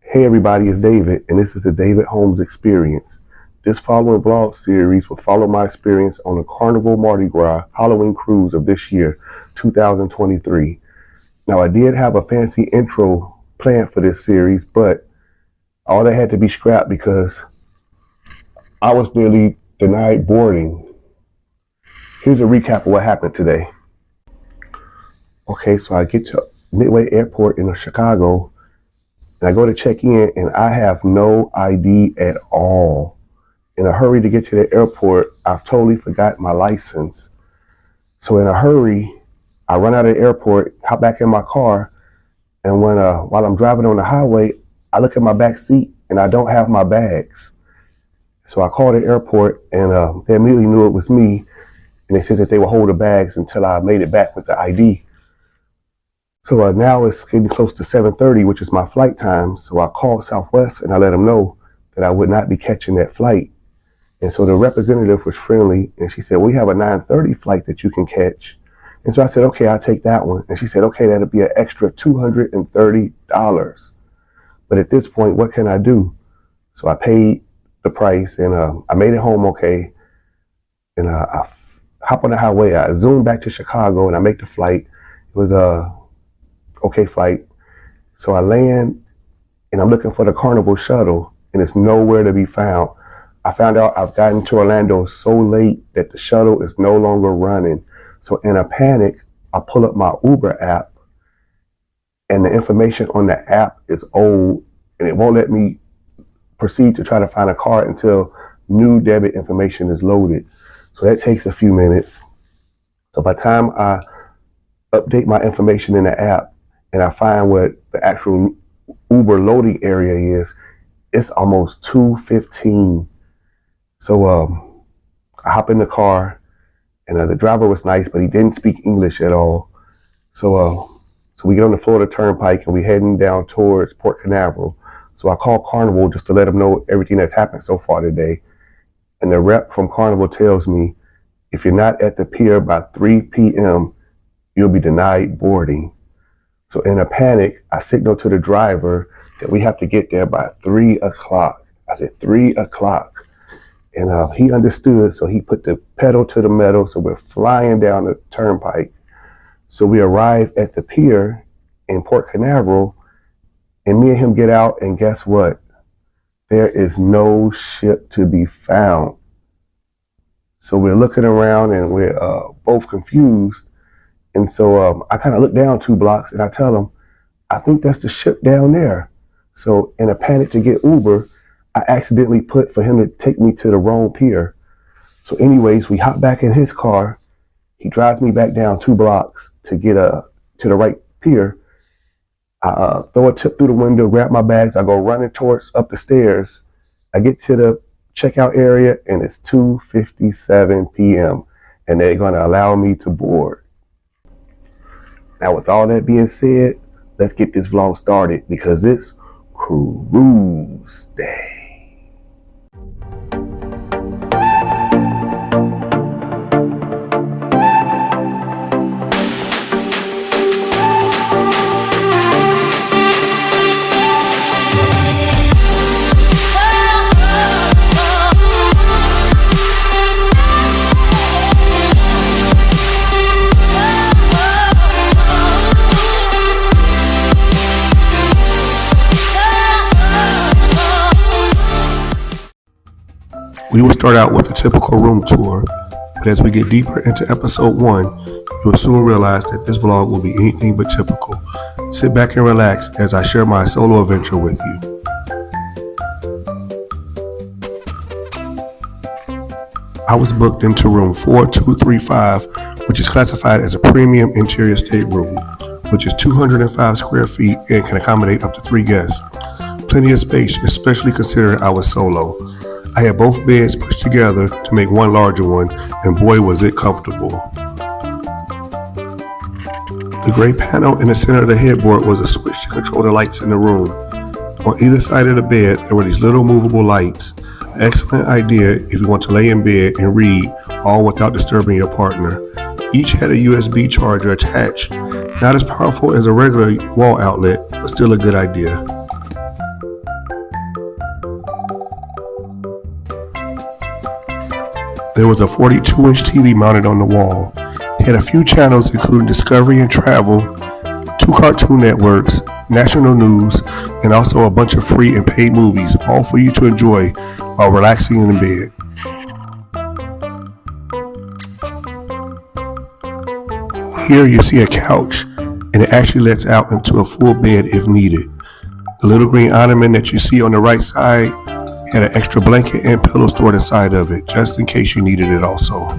Hey everybody, it's David, and this is the David Holmes Experience. This following vlog series will follow my experience on the Carnival Mardi Gras Halloween cruise of this year, 2023. Now, I did have a fancy intro planned for this series, but all that had to be scrapped because I was nearly denied boarding. Here's a recap of what happened today. Okay, so I get to Midway Airport in Chicago, and I go to check in, and I have no ID at all. In a hurry to get to the airport, I've totally forgot my license. So in a hurry, I run out of the airport, hop back in my car, and while I'm driving on the highway, I look at my back seat, and I don't have my bags. So I called the airport, and they immediately knew it was me, and they said that they would hold the bags until I made it back with the ID. So now it's getting close to 7:30, which is my flight time. So I called Southwest and I let them know that I would not be catching that flight. And so the representative was friendly, and she said, we have a 9:30 flight that you can catch. And so I said, okay, I'll take that one. And she said, okay, that'll be an extra $230. But at this point, what can I do? So I paid the price, and I made it home okay. And I hop on the highway, I zoom back to Chicago, and I make the flight. It was okay flight. So I land, and I'm looking for the Carnival shuttle, and it's nowhere to be found. I found out I've gotten to Orlando so late that the shuttle is no longer running. So in a panic, I pull up my Uber app, and the information on the app is old, and it won't let me proceed to try to find a car until new debit information is loaded. So that takes a few minutes. So by the time I update my information in the app, and I find what the actual Uber loading area is, it's almost 2:15. So I hop in the car, and the driver was nice, but he didn't speak English at all. So we get on the Florida Turnpike, and we heading down towards Port Canaveral. So I call Carnival just to let them know everything that's happened so far today. And the rep from Carnival tells me, if you're not at the pier by 3 p.m., you'll be denied boarding. So in a panic, I signal to the driver that we have to get there by 3 o'clock. I said 3 o'clock. And he understood, so he put the pedal to the metal, so we're flying down the turnpike. So we arrive at the pier in Port Canaveral, and me and him get out, and guess what? There is no ship to be found. So we're looking around, and we're both confused. And so I kind of look down 2 blocks, and I tell him, I think that's the ship down there. So in a panic to get Uber, I accidentally put for him to take me to the wrong pier. So anyways, we hop back in his car. He drives me back down 2 blocks to get to the right pier. I throw a tip through the window, grab my bags. I go running towards up the stairs. I get to the checkout area, and it's 2:57 p.m. and they're going to allow me to board. Now, with all that being said, let's get this vlog started because it's cruise day. We will start out with a typical room tour, but as we get deeper into episode 1, you will soon realize that this vlog will be anything but typical. Sit back and relax as I share my solo adventure with you. I was booked into room 4235, which is classified as a premium interior stateroom, which is 205 square feet and can accommodate up to 3 guests. Plenty of space, especially considering I was solo. I had both beds pushed together to make one larger one, and boy was it comfortable. The gray panel in the center of the headboard was a switch to control the lights in the room. On either side of the bed, there were these little movable lights. An excellent idea if you want to lay in bed and read, all without disturbing your partner. Each had a USB charger attached. Not as powerful as a regular wall outlet, but still a good idea. There was a 42-inch TV mounted on the wall. It had a few channels including Discovery and Travel, 2 Cartoon Networks, national news, and also a bunch of free and paid movies, all for you to enjoy while relaxing in bed. Here you see a couch, and it actually lets out into a full bed if needed. The little green ottoman that you see on the right side had an extra blanket and pillow stored inside of it, just in case you needed it also.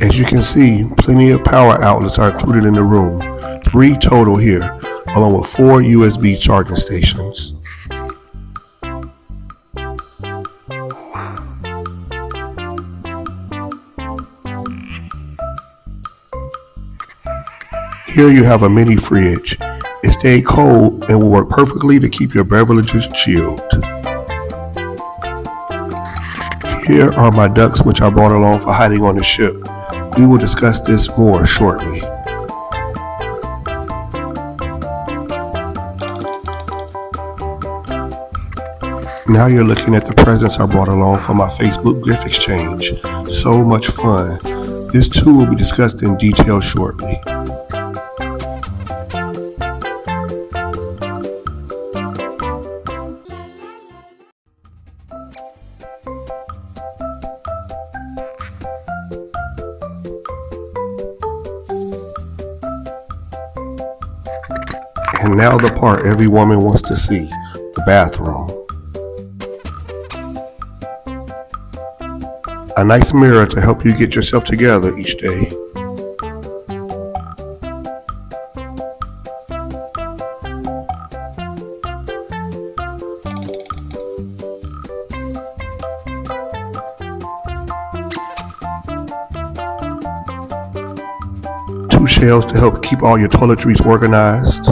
As you can see, plenty of power outlets are included in the room, 3 total here, along with 4 USB charging stations. Here you have a mini fridge. It stayed cold and will work perfectly to keep your beverages chilled. Here are my ducks, which I brought along for hiding on the ship. We will discuss this more shortly. Now you're looking at the presents I brought along for my Facebook gift exchange. So much fun. This too will be discussed in detail shortly. And now the part every woman wants to see, the bathroom. A nice mirror to help you get yourself together each day. Two shelves to help keep all your toiletries organized.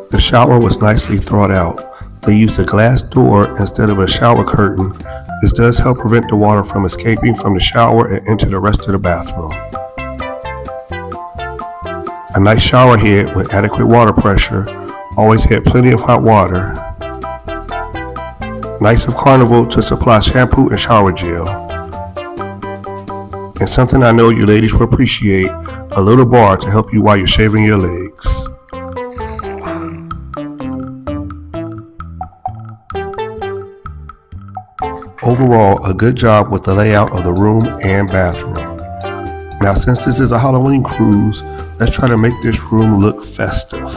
The shower was nicely thought out. They used a glass door instead of a shower curtain. This does help prevent the water from escaping from the shower and into the rest of the bathroom. A nice shower head with adequate water pressure. Always had plenty of hot water. Nice of Carnival to supply shampoo and shower gel. And something I know you ladies will appreciate, a little bar to help you while you're shaving your legs. Overall, a good job with the layout of the room and bathroom. Now, since this is a Halloween cruise, let's try to make this room look festive.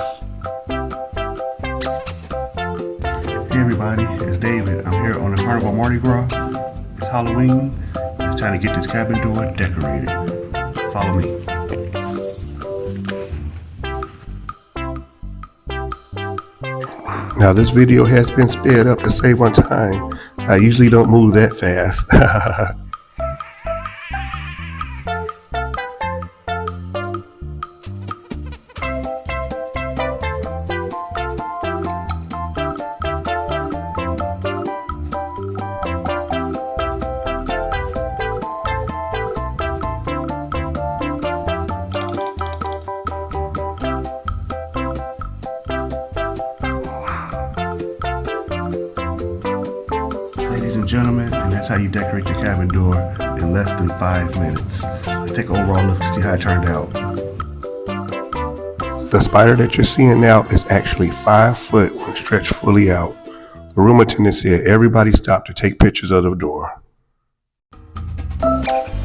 Hey everybody, it's David. I'm here on the Carnival Mardi Gras. It's Halloween. It's time to get this cabin door decorated. Follow me. Now this video has been sped up to save on time. I usually don't move that fast. Ladies and gentlemen, and that's how you decorate your cabin door in less than 5 minutes. Let's take an overall look to see how it turned out. The spider that you're seeing now is actually 5 foot when stretched fully out. The room attendant said everybody stopped to take pictures of the door.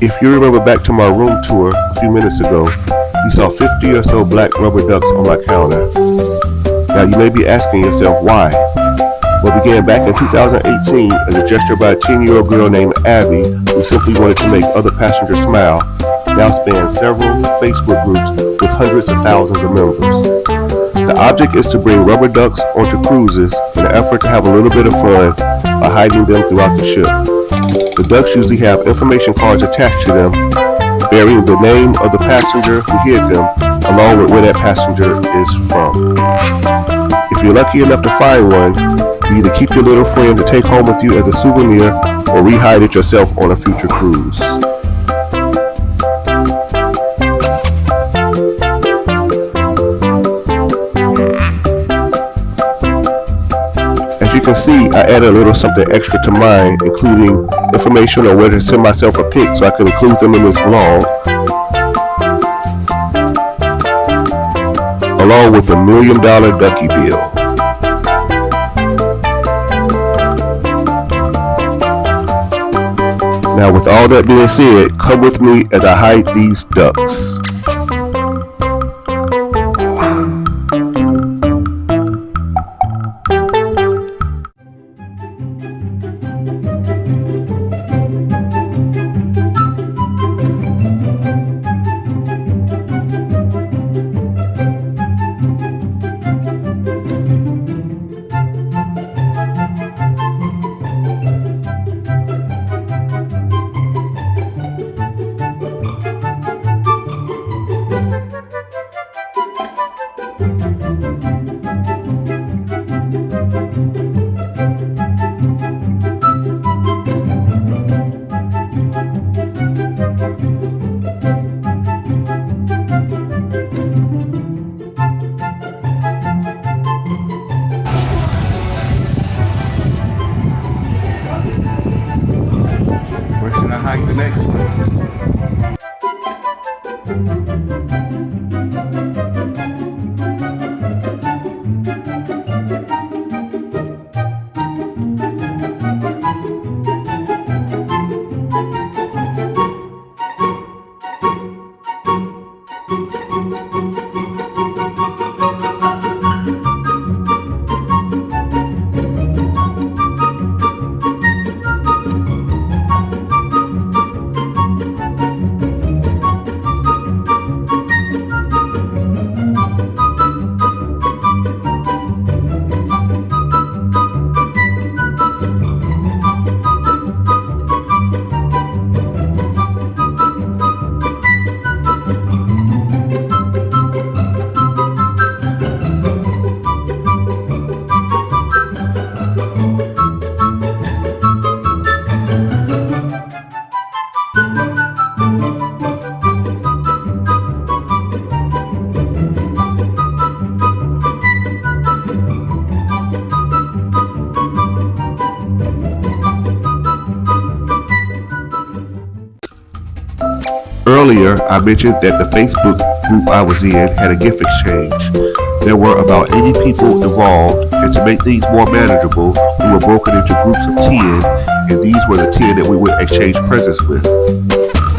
If you remember back to my room tour a few minutes ago, you saw 50 or so black rubber ducks on my counter. Now you may be asking yourself why. Well, began back in 2018 as a gesture by a 10-year-old girl named Abby who simply wanted to make other passengers smile. Now spans several Facebook groups with hundreds of thousands of members. The object is to bring rubber ducks onto cruises in an effort to have a little bit of fun by hiding them throughout the ship. The ducks usually have information cards attached to them, bearing the name of the passenger who hid them, along with where that passenger is from. If you're lucky enough to find one, You either keep your little friend to take home with you as a souvenir or rehide it yourself on a future cruise. As you can see, I added a little something extra to mine, including information on where to send myself a pic so I can include them in this vlog, along with $1 million ducky bill. Now with all that being said, come with me as I hide these ducks. Where should I hike the next one? Earlier, I mentioned that the Facebook group I was in had a gift exchange. There were about 80 people involved, and to make things more manageable, we were broken into groups of 10, and these were the 10 that we would exchange presents with.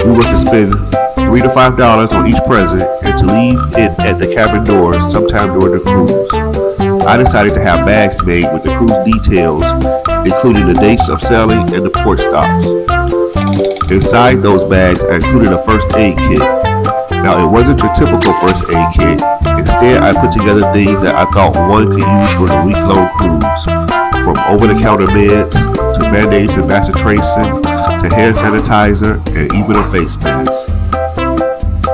We were to spend $3 to $5 on each present, and to leave it at the cabin doors sometime during the cruise. I decided to have bags made with the cruise details, including the dates of sailing and the port stops. Inside those bags, I included a first aid kit. Now, it wasn't your typical first aid kit. Instead, I put together things that I thought one could use for the week-long cruise. From over-the-counter meds, to band-aids and bacitracin, to hand sanitizer, and even a face mask.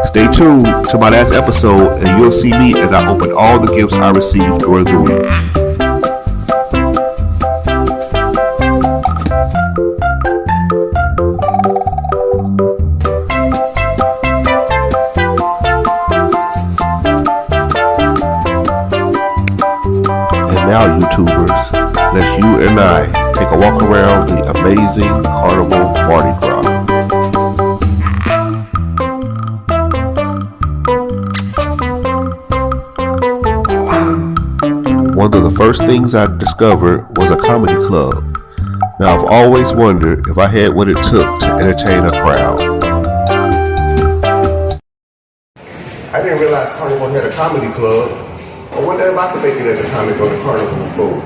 Stay tuned to my last episode, and you'll see me as I open all the gifts I received during the week. Now, YouTubers, let's you and I take a walk around the amazing Carnival Mardi Gras. One of the first things I discovered was a comedy club. Now, I've always wondered if I had what it took to entertain a crowd. I didn't realize Carnival had a comedy club. I wonder if I could make it as a comic on the Carnival boat.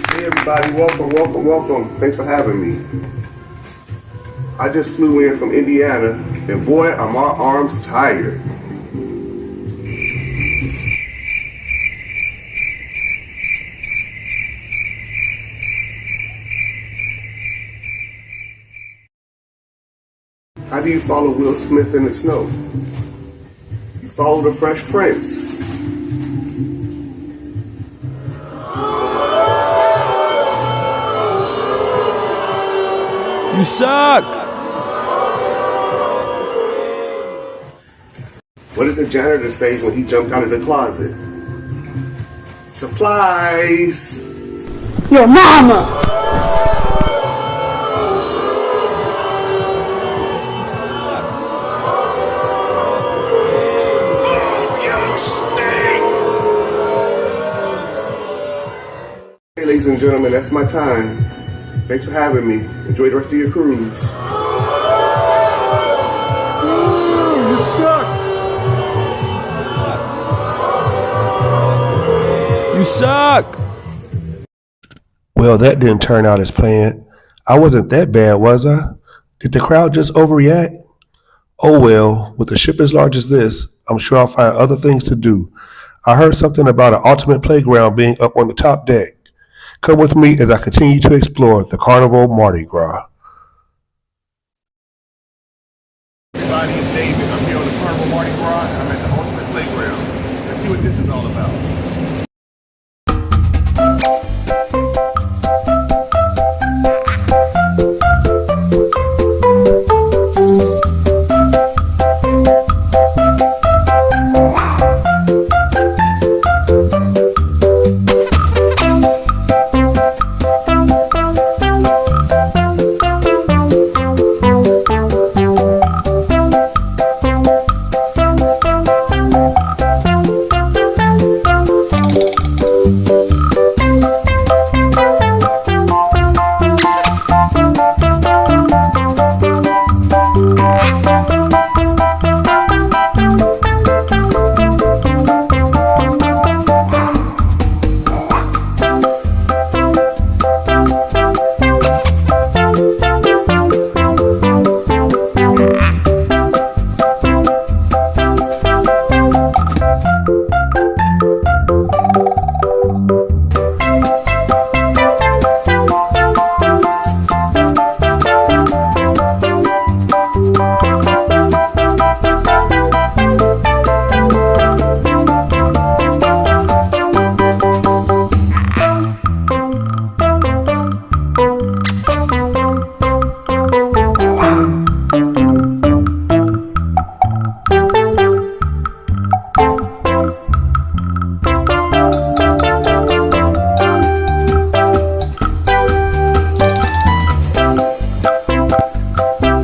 Hey everybody, welcome. Thanks for having me. I just flew in from Indiana, and boy, are my arms tired. How do you follow Will Smith in the snow? You follow the Fresh Prince. You suck! What did the janitor say when he jumped out of the closet? Supplies! Your mama! Hey, ladies and gentlemen, that's my time. Thanks for having me. Enjoy the rest of your cruise. You suck! You suck! Well, that didn't turn out as planned. I wasn't that bad, was I? Did the crowd just overreact? Oh well, with a ship as large as this, I'm sure I'll find other things to do. I heard something about an ultimate playground being up on the top deck. Come with me as I continue to explore the Carnival Mardi Gras. Everybody, it's David. I'm here on the Carnival Mardi Gras and I'm at the ultimate playground. Let's see what this is all about.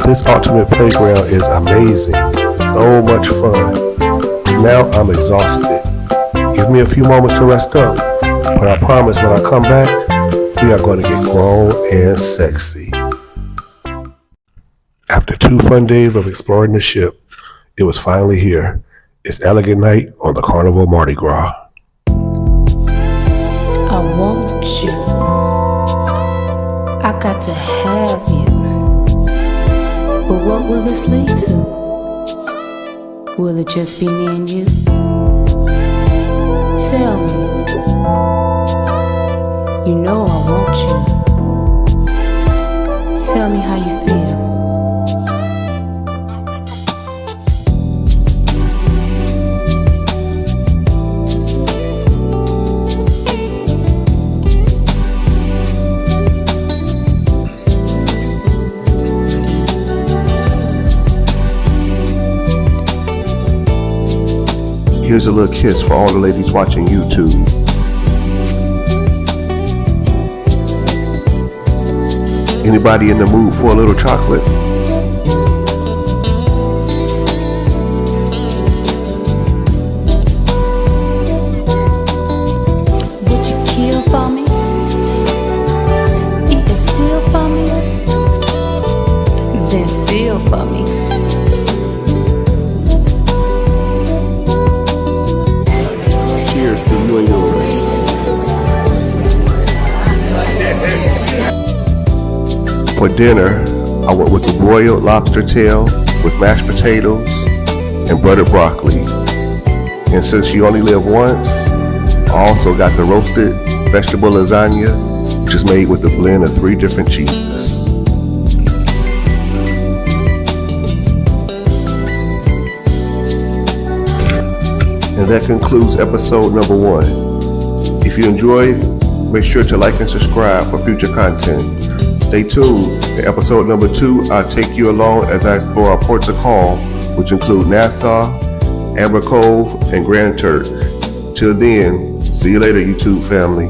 This ultimate playground is amazing, so much fun. Now I'm exhausted. Give me a few moments to rest up, but I promise when I come back, we are going to get grown and sexy. After 2 fun days of exploring the ship, it was finally here. It's elegant night on the Carnival Mardi Gras. I want you. I got to have you. But what will this lead to? Will it just be me and you? Tell me. You know I want you. Tell me how you feel. Here's a little kiss for all the ladies watching YouTube. Anybody in the mood for a little chocolate? Would you kill for me? Even steal for me? Then feel for me. Cheers to you and yours. For dinner, I went with the broiled lobster tail with mashed potatoes and buttered broccoli. And since you only live once, I also got the roasted vegetable lasagna, which is made with a blend of 3 different cheeses. And that concludes episode number 1. If you enjoyed, make sure to like and subscribe for future content. Stay tuned. In episode number 2, I'll take you along as I explore our ports of call, which include Nassau, Amber Cove, and Grand Turk. Till then, see you later, YouTube family.